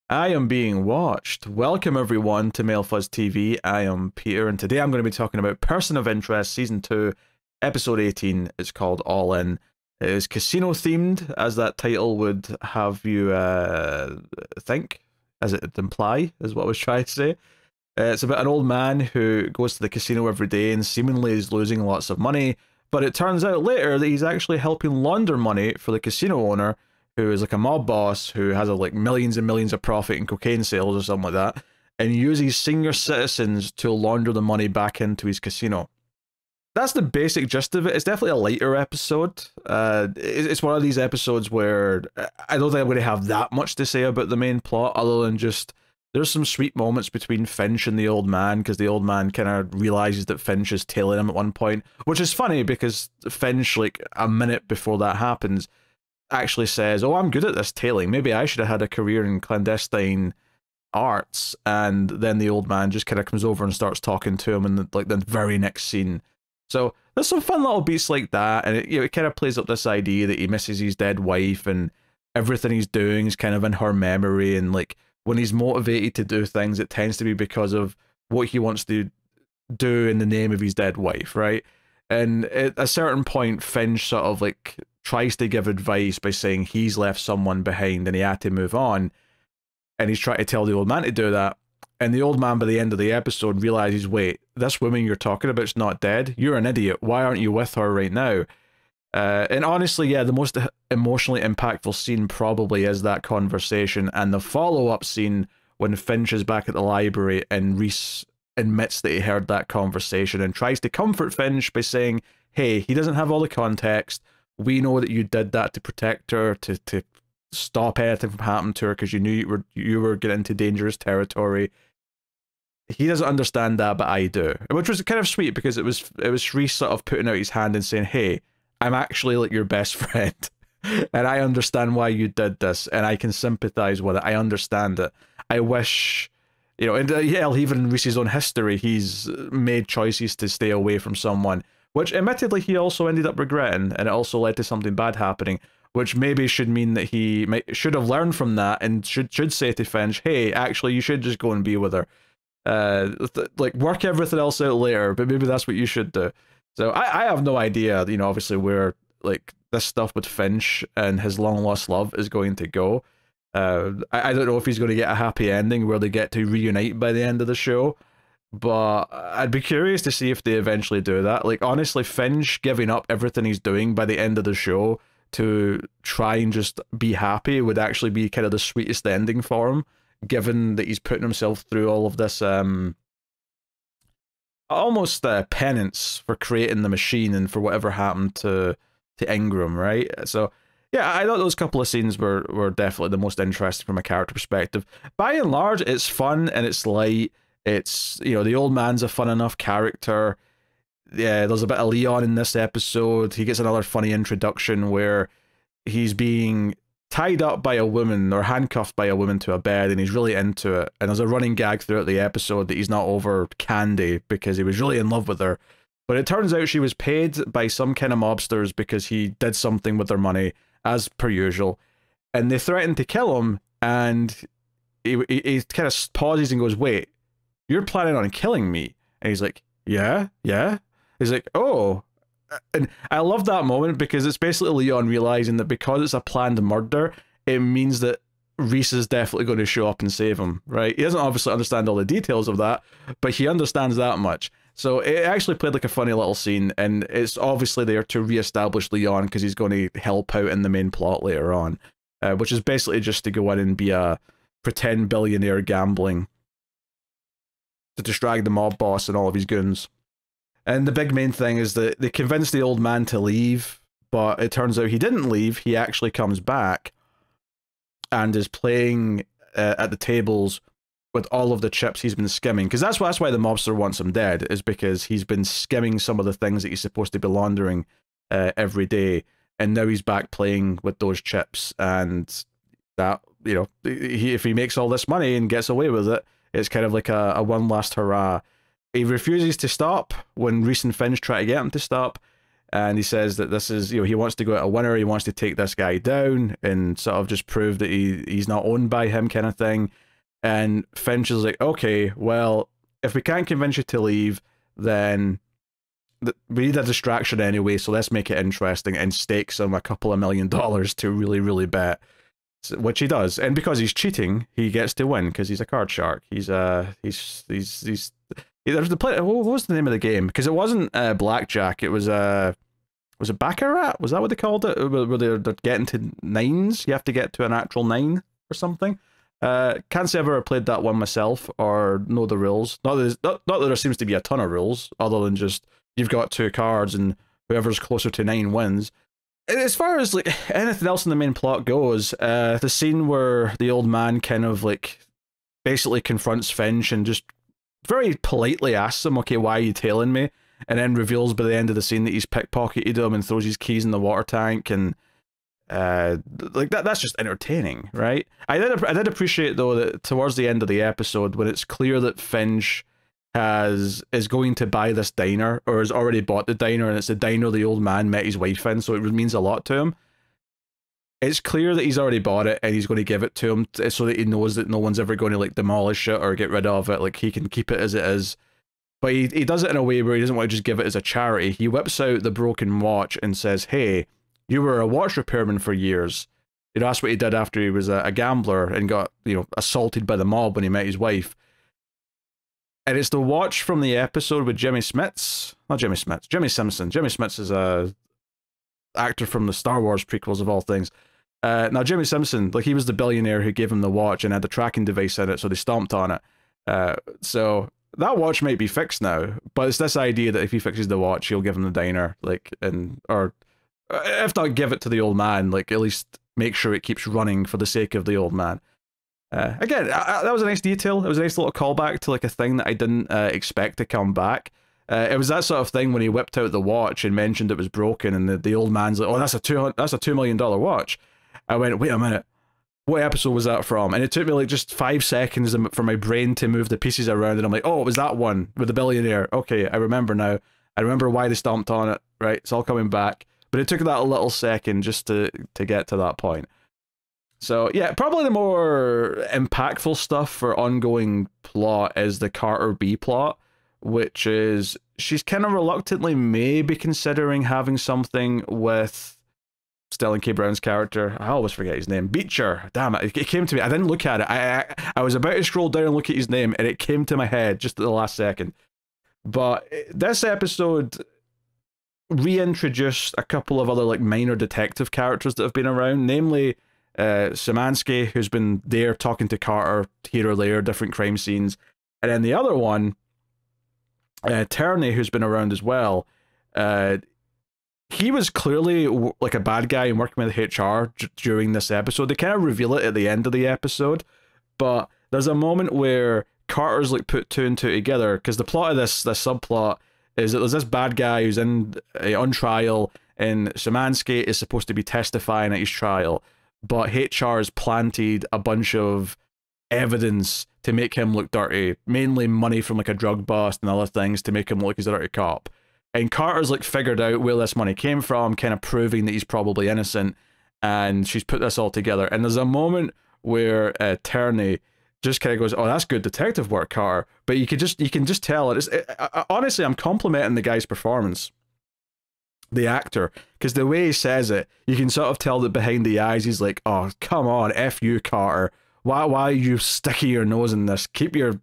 I am being watched. Welcome everyone to Male Fuzz TV. I am Peter, and today I'm going to be talking about Person of Interest Season 2, Episode 18. It's called All In. It is casino themed, as that title would have you think, as it would imply, is what I was trying to say. It's about an old man who goes to the casino every day and seemingly is losing lots of money, but it turns out later that he's actually helping launder money for the casino owner, who is like a mob boss who has like millions and millions of profit in cocaine sales or something like that, and uses senior citizens to launder the money back into his casino. That's the basic gist of it. It's definitely a lighter episode. It's one of these episodes where I don't think I'm going to have that much to say about the main plot, other than just there's some sweet moments between Finch and the old man, because the old man kind of realizes that Finch is tailing him at one point, which is funny because Finch, like a minute before that happens, actually says, "Oh, I'm good at this tailing. Maybe I should have had a career in clandestine arts." And then the old man just kind of comes over and starts talking to him in the very next scene. So there's some fun little beats like that, and it kind of plays up this idea that he misses his dead wife, and everything he's doing is kind of in her memory, and like when he's motivated to do things, it tends to be because of what he wants to do in the name of his dead wife, right? And at a certain point, Finch sort of like tries to give advice by saying he's left someone behind and he had to move on, and he's trying to tell the old man to do that. And the old man, by the end of the episode, realizes, wait, this woman you're talking about is not dead. You're an idiot. Why aren't you with her right now? And honestly, yeah, the most emotionally impactful scene probably is that conversation, and the follow-up scene when Finch is back at the library and Reese admits that he heard that conversation and tries to comfort Finch by saying, hey, he doesn't have all the context. We know that you did that to protect her, to stop anything from happening to her because you knew you were getting into dangerous territory. He doesn't understand that, but I do. Which was kind of sweet because it was Reese sort of putting out his hand and saying, hey, I'm actually like your best friend. And I understand why you did this, and I can sympathize with it. I understand it. I wish, you know, and yeah, even in Reese's own history, he's made choices to stay away from someone, which admittedly he also ended up regretting, and it also led to something bad happening, which maybe should mean that he should have learned from that and should say to Finch, hey, actually, you should just go and be with her. Like, work everything else out later, but maybe that's what you should do. So I have no idea, you know, obviously where, like, this stuff with Finch and his long-lost love is going to go. I don't know if he's going to get a happy ending where they get to reunite by the end of the show, but I'd be curious to see if they eventually do that. Like, honestly, Finch giving up everything he's doing by the end of the show to try and just be happy would actually be kind of the sweetest ending for him, given that he's putting himself through all of this almost penance for creating the machine and for whatever happened to Ingram, right? So yeah, I thought those couple of scenes were definitely the most interesting from a character perspective. By and large, it's fun and it's light. It's, you know, the old man's a fun enough character. Yeah, there's a bit of Leon in this episode. He gets another funny introduction where he's being tied up by a woman or handcuffed by a woman to a bed, and he's really into it. And there's a running gag throughout the episode that he's not over Candy because he was really in love with her. But it turns out she was paid by some kind of mobsters because he did something with their money, as per usual. And they threatened to kill him, and he kind of pauses and goes, wait, you're planning on killing me? And he's like, yeah. He's like, oh. And I love that moment because it's basically Leon realizing that because it's a planned murder, it means that Reese is definitely going to show up and save him, right? He doesn't obviously understand all the details of that, but he understands that much. So it actually played like a funny little scene, and it's obviously there to reestablish Leon because he's going to help out in the main plot later on, which is basically just to go in and be a pretend billionaire gambling to distract the mob boss and all of his goons. And the big main thing is that they convinced the old man to leave, but it turns out he didn't leave. He actually comes back and is playing at the tables with all of the chips he's been skimming. Because that's why the mobster wants him dead, is because he's been skimming some of the things that he's supposed to be laundering every day. And now he's back playing with those chips. And that, you know, if he makes all this money and gets away with it, it's kind of like a one last hurrah. He refuses to stop when Reese and Finch try to get him to stop, and he says that this is, he wants to go out a winner, he wants to take this guy down and sort of just prove that he's not owned by him kind of thing. And Finch is like, okay, well, if we can't convince you to leave, then we need a distraction anyway, so let's make it interesting and stakes him a couple of $1 million to really, really bet. Which he does, and because he's cheating, he gets to win because he's a card shark. There's the play. What was the name of the game? Because it wasn't blackjack. It was it baccarat? Was that what they called it? Where they're getting to nines. You have to get to an actual 9 or something. Can't say I've ever played that one myself or know the rules. Not that there seems to be a ton of rules, other than just you've got 2 cards and whoever's closer to 9 wins. As far as like anything else in the main plot goes, the scene where the old man kind of like basically confronts Finch and just very politely asks him, okay, why are you tailing me? And then reveals by the end of the scene that he's pickpocketed him and throws his keys in the water tank, and like that's just entertaining, right? I did appreciate though that towards the end of the episode, when it's clear that Finch is going to buy this diner, or has already bought the diner, and it's the diner the old man met his wife in, so it means a lot to him. It's clear that he's already bought it and he's going to give it to him so that he knows that no one's ever going to like demolish it or get rid of it. Like, he can keep it as it is. But he does it in a way where he doesn't want to just give it as a charity. He whips out the broken watch and says, hey, you were a watch repairman for years. That's what he did after he was a gambler and got, assaulted by the mob when he met his wife. And it's the watch from the episode with Jimmy Simpson. Jimmy Simpson is a actor from the Star Wars prequels of all things. Now, Jimmy Simpson, like, he was the billionaire who gave him the watch and had the tracking device in it, so they stomped on it. So that watch might be fixed now, but it's this idea that if he fixes the watch, he'll give him the diner, like, or if not give it to the old man, like, at least make sure it keeps running for the sake of the old man. Again, that was a nice detail. It was a nice little callback to like a thing that I didn't expect to come back. It was that sort of thing when he whipped out the watch and mentioned it was broken, and the old man's like, "Oh, that's a $2 million watch." I went, "Wait a minute, what episode was that from?" And it took me like just 5 seconds for my brain to move the pieces around, and I'm like, "Oh, it was that one with the billionaire." Okay, I remember now. I remember why they stomped on it. Right, it's all coming back. But it took that little second just to get to that point. So, yeah, probably the more impactful stuff for ongoing plot is the Carter B plot, which is she's kind of reluctantly maybe considering having something with Sterling K. Brown's character. I always forget his name. Beecher. Damn it. It came to me. I didn't look at it. I was about to scroll down and look at his name, and it came to my head just at the last second. But this episode reintroduced a couple of other like minor detective characters that have been around, namely Szymanski, who's been there talking to Carter here or there, different crime scenes, and then the other one, Turney, who's been around as well. He was clearly like a bad guy and working with HR during this episode. They kind of reveal it at the end of the episode, but there's a moment where Carter's like put 2 and 2 together, because the plot of this subplot is that there's this bad guy who's on trial, and Szymanski is supposed to be testifying at his trial, but HR has planted a bunch of evidence to make him look dirty, mainly money from like a drug bust and other things to make him look like he's a dirty cop. And Carter's like figured out where this money came from, kind of proving that he's probably innocent, and she's put this all together. And there's a moment where Turney just kind of goes, "Oh, that's good detective work, Carter." But you can just tell it. Honestly, I'm complimenting the guy's performance, the actor, because the way he says it, you can sort of tell that behind the eyes he's like, "Oh, come on, F you, Carter. Why are you sticking your nose in this? Keep your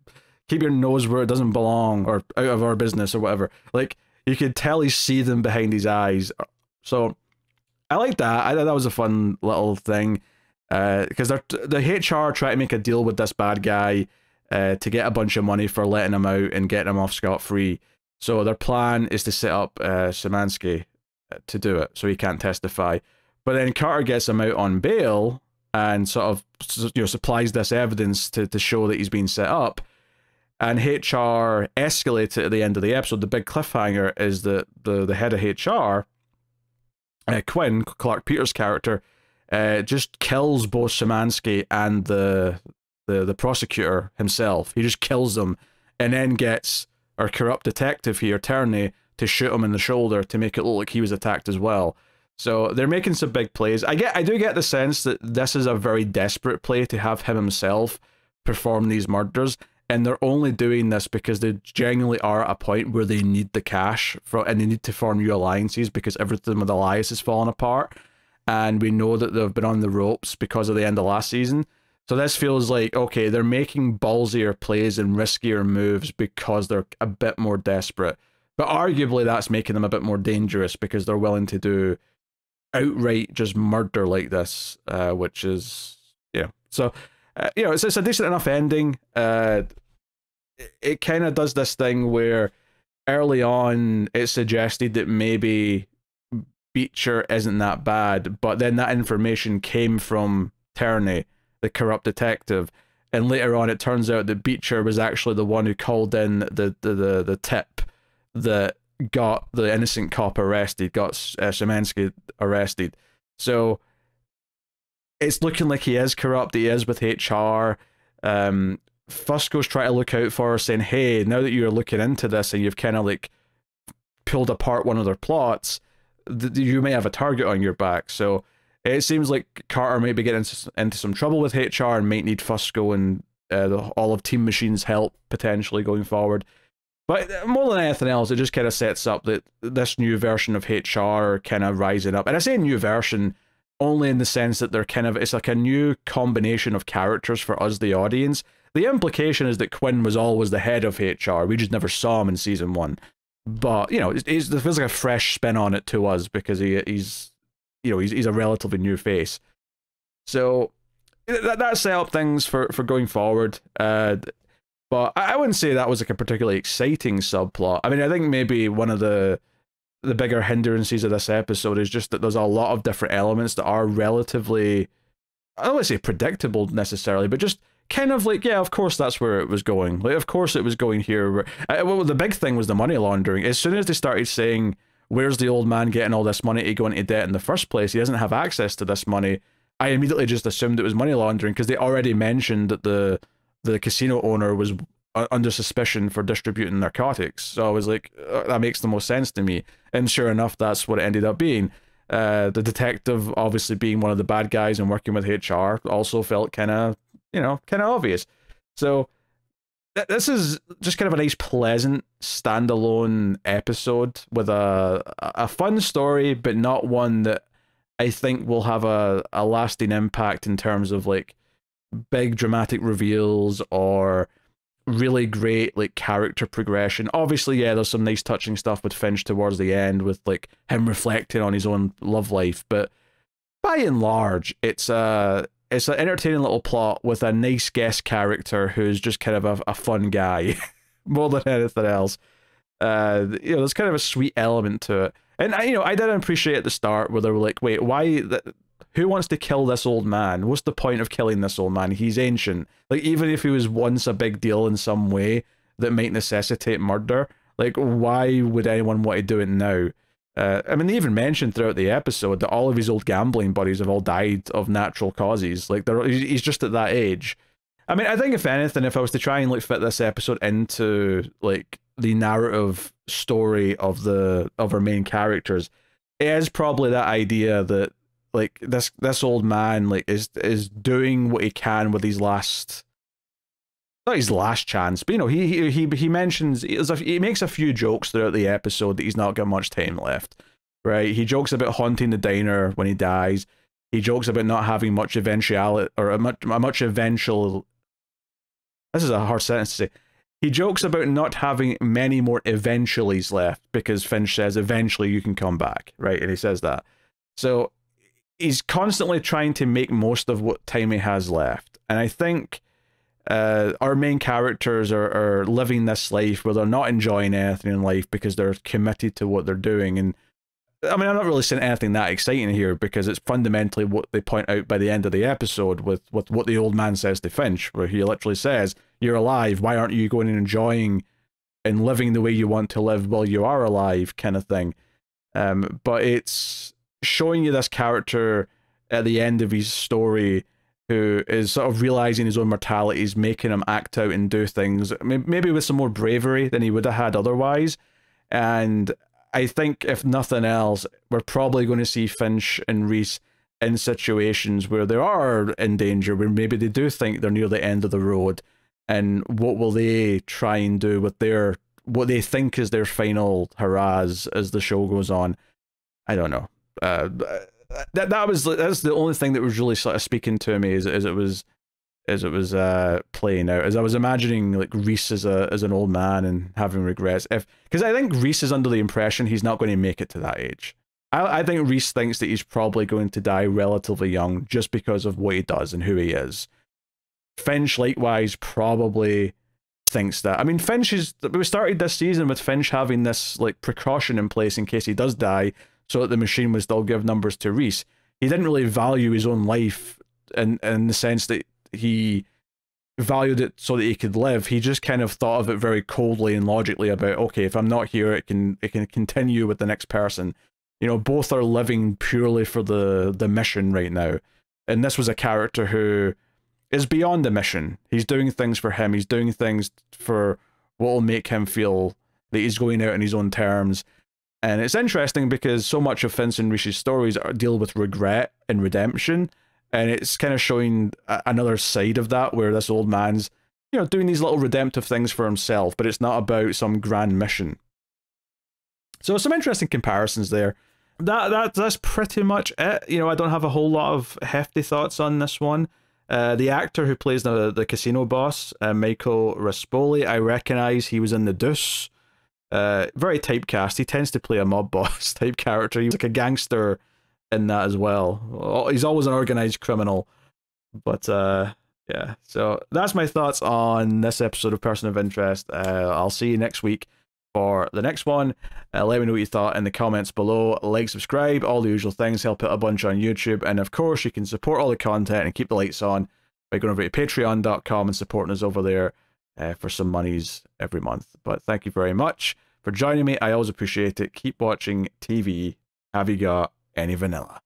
nose where it doesn't belong, or out of our business, or whatever." Like, you could tell he's seething behind his eyes. So I like that. I thought that was a fun little thing, because the HR try to make a deal with this bad guy to get a bunch of money for letting him out and getting him off scot-free. So their plan is to set up Szymanski to do it, so he can't testify. But then Carter gets him out on bail and sort of, supplies this evidence to show that he's been set up. And HR escalates it at the end of the episode. The big cliffhanger is that the head of HR, Quinn, Clark Peters' character, just kills both Szymanski and the prosecutor himself. He just kills them, and then gets our corrupt detective here, Turney, to shoot him in the shoulder to make it look like he was attacked as well. So they're making some big plays. I do get the sense that this is a very desperate play to have him himself perform these murders, and they're only doing this because they genuinely are at a point where they need the cash and they need to form new alliances because everything with Elias is falling apart, and we know that they've been on the ropes because of the end of last season. So this feels like, okay, they're making ballsier plays and riskier moves because they're a bit more desperate. But arguably that's making them a bit more dangerous because they're willing to do outright just murder like this, which is, yeah. So, you know, it's a decent enough ending. It kind of does this thing where early on it suggested that maybe Beecher isn't that bad, but then that information came from Terney, the corrupt detective, and later on it turns out that Beecher was actually the one who called in the tip that got the innocent cop arrested, got Szymanski arrested. So it's looking like he is corrupt, he is with HR. Fusco's trying to look out for her, saying, hey, now that you're looking into this and you've kind of like pulled apart one of their plots, you may have a target on your back. So it seems like Carter may be getting into some trouble with HR and might need Fusco and all of Team Machine's help potentially going forward. But more than anything else, it just kind of sets up that this new version of HR kind of rising up. And I say new version only in the sense that they're kind of, it's like a new combination of characters for us, the audience. The implication is that Quinn was always the head of HR. We just never saw him in season 1. But, you know, it feels like a fresh spin on it to us because he's a relatively new face. So that set up things for going forward. But I wouldn't say that was like a particularly exciting subplot. I mean, I think maybe one of the bigger hindrances of this episode is just that there's a lot of different elements that are relatively, I don't want to say predictable necessarily, but just kind of like, yeah, of course that's where it was going. Like, of course it was going here. Well, the big thing was the money laundering. As soon as they started saying, where's the old man getting all this money to go into debt in the first place? He doesn't have access to this money. I immediately just assumed it was money laundering because they already mentioned that the casino owner was under suspicion for distributing narcotics. So I was like, that makes the most sense to me. And sure enough, that's what it ended up being. The detective obviously being one of the bad guys and working with HR also felt kind of obvious. So this is just kind of a nice, pleasant, standalone episode with a fun story, but not one that I think will have a lasting impact in terms of like big dramatic reveals or really great like character progression. Obviously, yeah, there's some nice touching stuff with Finch towards the end with like him reflecting on his own love life, but by and large, it's an entertaining little plot with a nice guest character who's just kind of a fun guy more than anything else. There's kind of a sweet element to it. And I did appreciate at the start where they were like, wait, who wants to kill this old man? What's the point of killing this old man? He's ancient. Like, even if he was once a big deal in some way that might necessitate murder, like, why would anyone want to do it now? I mean, they even mentioned throughout the episode that all of his old gambling buddies have all died of natural causes. Like, he's just at that age. I mean, I think if anything, if I was to try and like fit this episode into like the narrative story of our main characters, it is probably that idea that like this old man like is doing what he can with his last, not his last chance, but he mentions he makes a few jokes throughout the episode that he's not got much time left, right? He jokes about haunting the diner when he dies. He jokes about not having much eventuality or a much eventual. This is a hard sentence to say. He jokes about not having many more eventuallys left because Finch says eventually you can come back, right? And he says that. So he's constantly trying to make most of what time he has left. And I think our main characters are living this life where they're not enjoying anything in life because they're committed to what they're doing. And I mean, I'm not really saying anything that exciting here because it's fundamentally what they point out by the end of the episode with what the old man says to Finch, where he literally says, you're alive, why aren't you going and enjoying and living the way you want to live while you are alive, kind of thing. But it's showing you this character at the end of his story who is sort of realizing his own mortality, is making him act out and do things, maybe with some more bravery than he would have had otherwise. And I think if nothing else, we're probably going to see Finch and Reese in situations where they are in danger, where maybe they do think they're near the end of the road, and what will they try and do with their, what they think is their final hurrahs as the show goes on. I don't know. That's the only thing that was really sort of speaking to me as it was playing out, as I was imagining like Reese as an old man and having regrets, because I think Reese is under the impression he's not going to make it to that age. I think Reese thinks that he's probably going to die relatively young just because of what he does and who he is. Finch likewise probably thinks that. I mean, we started this season with Finch having this like precaution in place in case he does die, so that the machine would still give numbers to Reese. He didn't really value his own life in the sense that he valued it so that he could live. He just kind of thought of it very coldly and logically about, okay, if I'm not here, it can continue with the next person. You know, both are living purely for the mission right now. And this was a character who is beyond the mission. He's doing things for him. He's doing things for what will make him feel that he's going out on his own terms. And it's interesting because so much of Finch and Reese's stories deal with regret and redemption. And it's kind of showing another side of that, where this old man's, you know, doing these little redemptive things for himself, but it's not about some grand mission. So some interesting comparisons there. That's pretty much it. You know, I don't have a whole lot of hefty thoughts on this one. The actor who plays the casino boss, Michael Rispoli, I recognize. He was in The Deuce. Very typecast. He tends to play a mob boss type character. He was like a gangster in that as well. He's always an organized criminal. But yeah, so that's my thoughts on this episode of Person of Interest. I'll see you next week for the next one. Let me know what you thought in the comments below. Like, subscribe, all the usual things, help out a bunch on YouTube. And of course, you can support all the content and keep the lights on by going over to patreon.com and supporting us over there for some monies every month. But thank you very much for joining me. I always appreciate it. Keep watching TV. Have you got any vanilla?